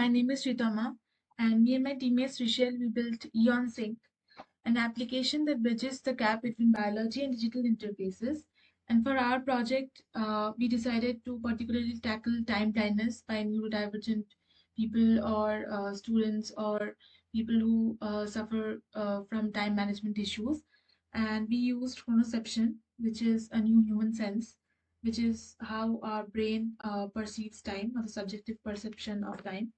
my name is Sritama, and me and my teammates Rishel, we built AeonSync, an application that bridges the gap between biology and digital interfaces. And for our project, we decided to particularly tackle time blindness by neurodivergent people or students or people who suffer from time management issues. And we used chronoception, which is a new human sense, which is how our brain perceives time or the subjective perception of time.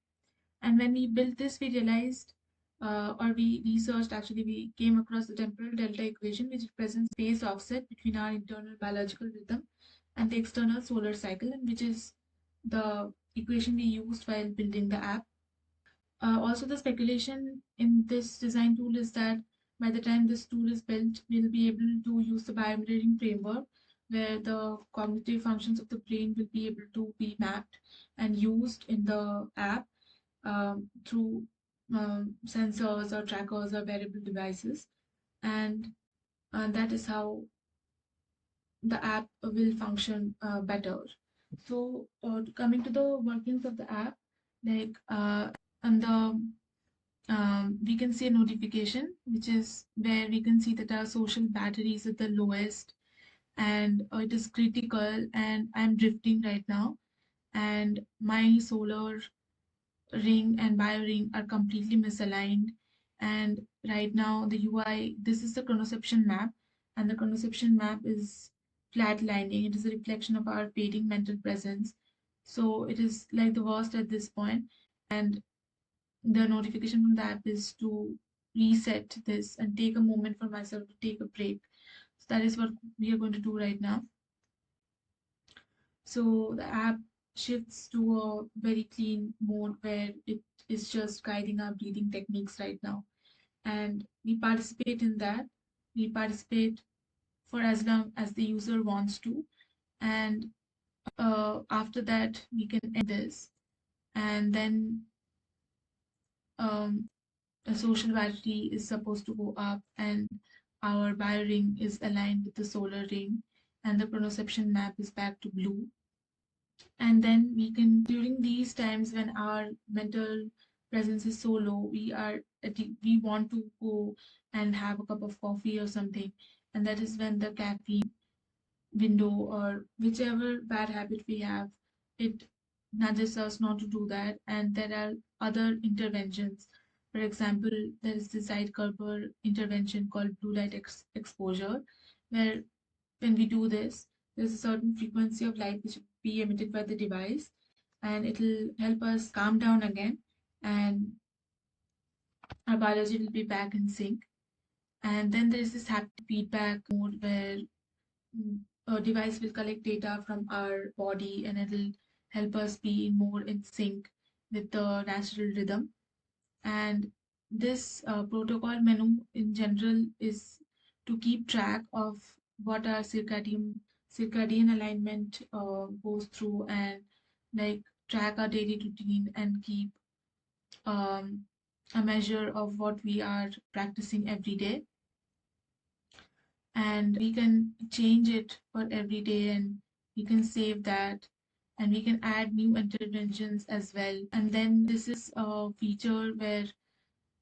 And when we built this, we realized, or we researched actually, we came across the temporal delta equation, which represents phase offset between our internal biological rhythm and the external solar cycle, and which is the equation we used while building the app. Also, the speculation in this design tool is that by the time this tool is built, we'll be able to use the biomirroring framework where the cognitive functions of the brain will be able to be mapped and used in the app through sensors or trackers or wearable devices. And that is how the app will function better. So, coming to the workings of the app, like on the we can see a notification, which is where we can see that our social battery is at the lowest and it is critical, and I'm drifting right now, and my solar ring and bio ring are completely misaligned. And right now, the UI, this is the chronoception map, and the chronoception map is flatlining. It is a reflection of our fading mental presence. So it is like the worst at this point. And the notification from the app is to reset this and take a moment for myself to take a break. So that is what we are going to do right now. So the app shifts to a very clean mode where it is just guiding our breathing techniques right now. And we participate in that. We participate for as long as the user wants to. And after that, we can end this. And then the social battery is supposed to go up, and our bio ring is aligned with the solar ring, and the chronoception map is back to blue. And then we can, during these times when our mental presence is so low, we want to go and have a cup of coffee or something, and that is when the caffeine window or whichever bad habit we have, it nudges us not to do that. And there are other interventions. For example, there is the Zeitgeber intervention called blue light exposure, where when we do this, there's a certain frequency of light which will be emitted by the device, and it'll help us calm down again, and our biology will be back in sync. And then there's this haptic feedback mode where a device will collect data from our body and it'll help us be more in sync with the natural rhythm. And this protocol menu in general is to keep track of what our circadian alignment goes through, and like track our daily routine and keep um, a measure of what we are practicing every day. And we can change it for every day, and we can save that, and we can add new interventions as well. And then this is a feature where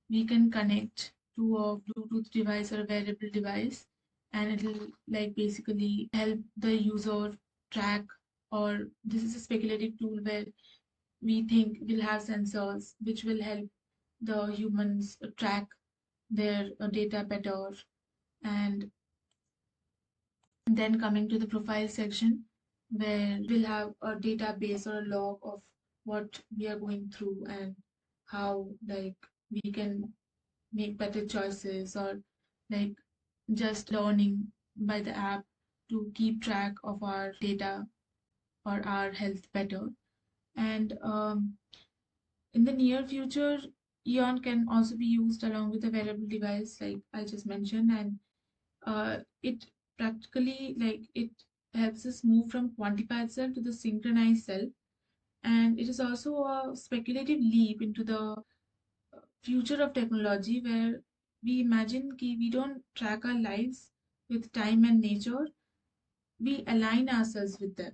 we can connect to a Bluetooth device or a wearable device, and it'll like basically help the user track, or this is a speculative tool where we think we'll have sensors which will help the humans track their data better. And then coming to the profile section, where we'll have a database or a log of what we are going through and how like we can make better choices, or like just learning by the app to keep track of our data or our health better. And in the near future, Eon can also be used along with a wearable device, like I just mentioned, and it practically like it helps us move from quantified self to the synchronized self. And it is also a speculative leap into the future of technology where we imagine कि we don't track our lives with time and nature, we align ourselves with them.